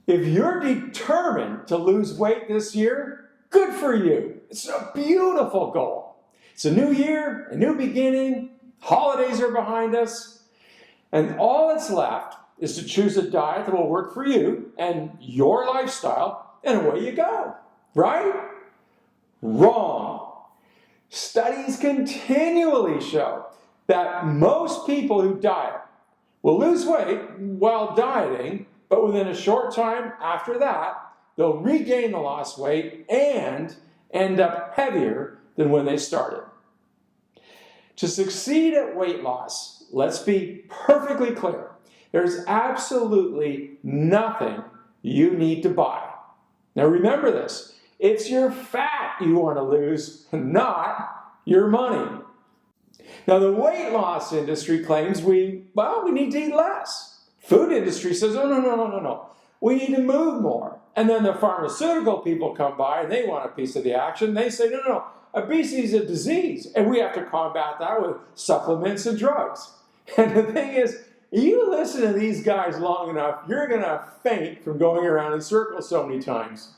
If you're determined to lose weight this year, good for you. It's a beautiful goal. It's a new year, a new beginning. Holidays are behind us. And all that's left is to choose a diet that will work for you and your lifestyle, and away you go. Right? Wrong. Studies continually show that most people who diet will lose weight while dieting, but within a short time after that, they'll regain the lost weight and end up heavier than when they started. To succeed at weight loss, let's be perfectly clear. There's absolutely nothing you need to buy. Now remember this, it's your fat you want to lose, not your money. Now the weight loss industry claims we need to eat less. Food industry says, oh, no. We need to move more. And then the pharmaceutical people come by and they want a piece of the action. They say, no. Obesity is a disease, and we have to combat that with supplements and drugs. And the thing is, you listen to these guys long enough, you're going to faint from going around in circles so many times.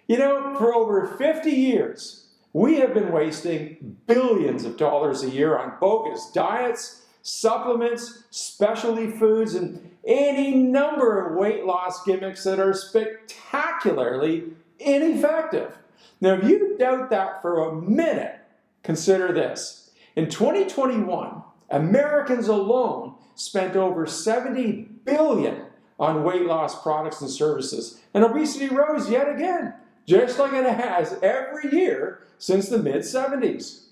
You know, for over 50 years, we have been wasting billions of dollars a year on bogus diets, supplements, specialty foods, and any number of weight loss gimmicks that are spectacularly ineffective. Now, if you doubt that for a minute, consider this. In 2021, Americans alone spent over $70 billion on weight loss products and services, and obesity rose yet again, just like it has every year since the mid-70s.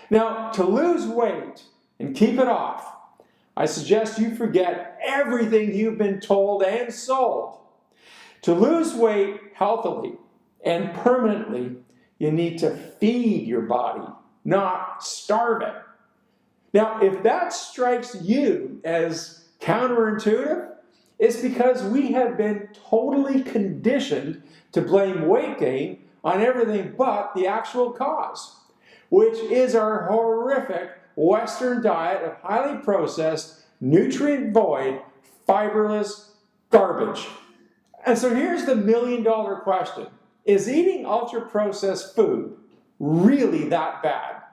Now, to lose weight and keep it off, I suggest you forget everything you've been told and sold. To lose weight healthily and permanently, you need to feed your body, not starve it. Now, if that strikes you as counterintuitive, it's because we have been totally conditioned to blame weight gain on everything but the actual cause, which is our horrific Western diet of highly processed, nutrient-void, fiberless garbage. And so here's the million-dollar question. Is eating ultra-processed food really that bad?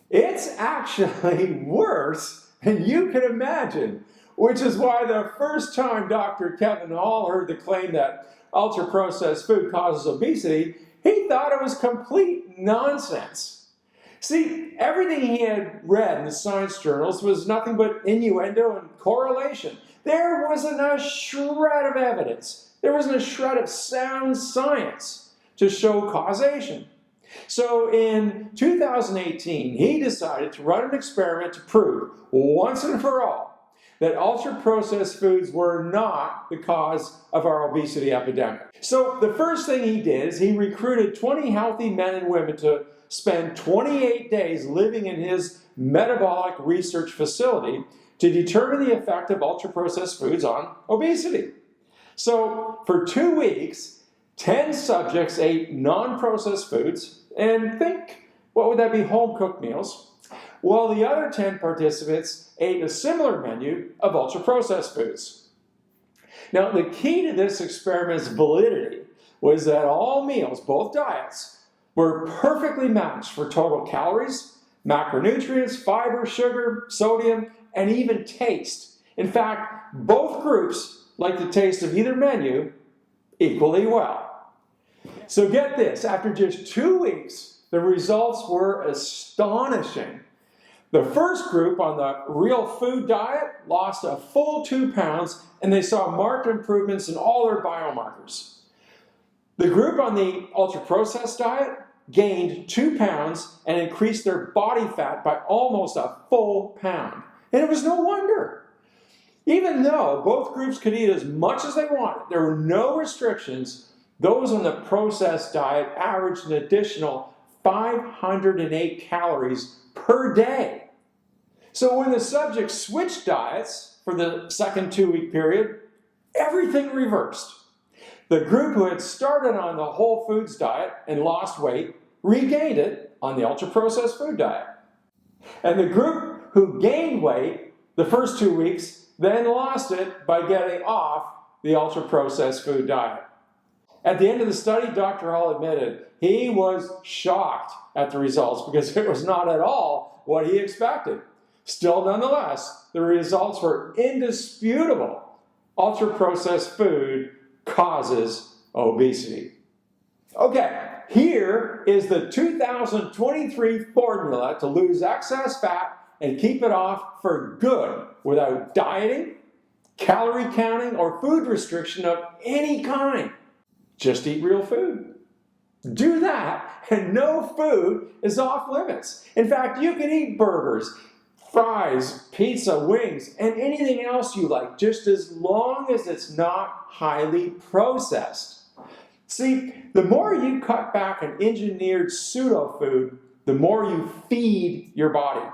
It's actually worse than you can imagine, which is why the first time Dr. Kevin Hall heard the claim that ultra-processed food causes obesity, he thought it was complete nonsense. See, everything he had read in the science journals was nothing but innuendo and correlation. There wasn't a shred of evidence. There wasn't a shred of sound science to show causation. So in 2018, he decided to run an experiment to prove, once and for all, that ultra-processed foods were not the cause of our obesity epidemic. So the first thing he did is he recruited 20 healthy men and women to spend 28 days living in his metabolic research facility to determine the effect of ultra-processed foods on obesity. So for 2 weeks, 10 subjects ate non-processed foods, and think, what would that be, home-cooked meals, while the other 10 participants ate a similar menu of ultra-processed foods. Now, the key to this experiment's validity was that all meals, both diets, were perfectly matched for total calories, macronutrients, fiber, sugar, sodium, and even taste. In fact, both groups liked the taste of either menu equally well. So get this, after just 2 weeks, the results were astonishing. The first group on the real food diet lost a full 2 pounds, and they saw marked improvements in all their biomarkers. The group on the ultra-processed diet gained 2 pounds and increased their body fat by almost a full pound. And it was no wonder. Even though both groups could eat as much as they wanted, there were no restrictions, those on the processed diet averaged an additional 508 calories per day. So when the subjects switched diets for the second 2-week period, everything reversed. The group who had started on the whole foods diet and lost weight regained it on the ultra-processed food diet. And the group who gained weight the first 2 weeks then lost it by getting off the ultra-processed food diet. At the end of the study, Dr. Hall admitted he was shocked at the results because it was not at all what he expected. Still, nonetheless, the results were indisputable. Ultra-processed food causes obesity. Okay, here is the 2023 formula to lose excess fat and keep it off for good without dieting, calorie counting, or food restriction of any kind. Just eat real food. Do that, and no food is off limits. In fact, you can eat burgers, fries, pizza, wings, and anything else you like, just as long as it's not highly processed. See, the more you cut back on engineered pseudo-food, the more you feed your body.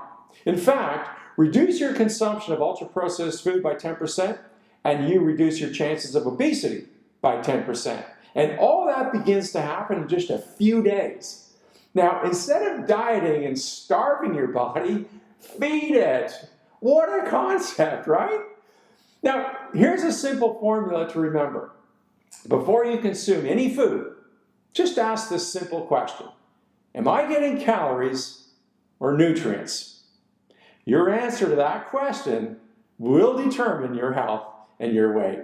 In fact, reduce your consumption of ultra-processed food by 10%, and you reduce your chances of obesity by 10%. And all that begins to happen in just a few days. Now, instead of dieting and starving your body, feed it. What a concept, right? Now, here's a simple formula to remember. Before you consume any food, just ask this simple question. Am I getting calories or nutrients? Your answer to that question will determine your health and your weight.